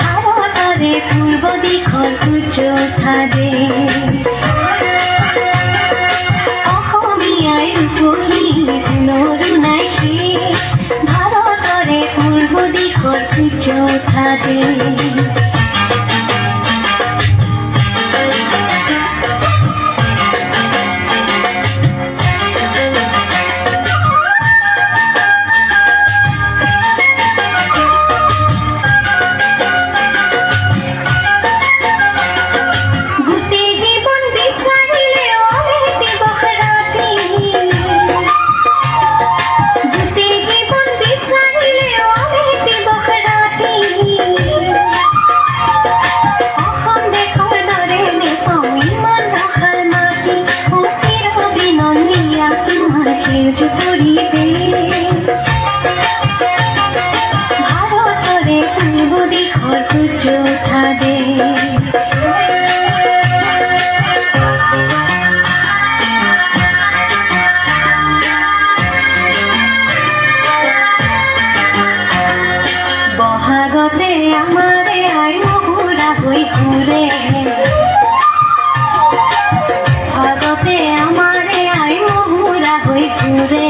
ভারতরে পূর্ব দিশৰ সূৰ্য উঠাদে অসমীয়াৰ ৰূপহী গুণৰো নাই শেষ ভাৰতৰে পূৰ্ব দিশৰ সূৰ্য উঠাদে ভারতরে পূর্ব দিশৰ সূৰ্য উঠাদে বহাগতে আমাৰে আই মহুৰা হৈ ঘূৰে বহাগতে আমাৰে আই মহুৰা হৈ ঘূৰে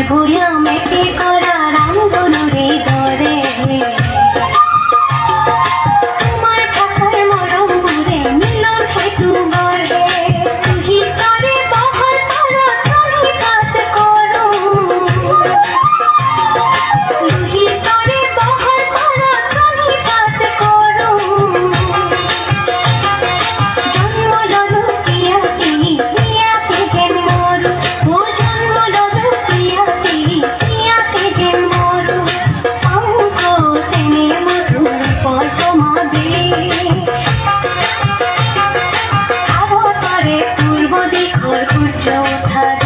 ভৈয়ামে কৰাৰ আন্দোলনে দৰে তোমাৰ ভাষাৰ মৰমবোৰে মিলন সেতু গঢ়ে গীতৰে বহল পাৰত প্ৰণিপাত কৰোঁ গীতৰে বহল পাৰত প্ৰণিপাত কৰোঁ জন্ম ললোঁ ইয়াতে ইয়াতে যেন মৰোঁ জন্ম ললোঁ ভারতরে পূর্ব দিশৰ সূৰ্য উঠাদে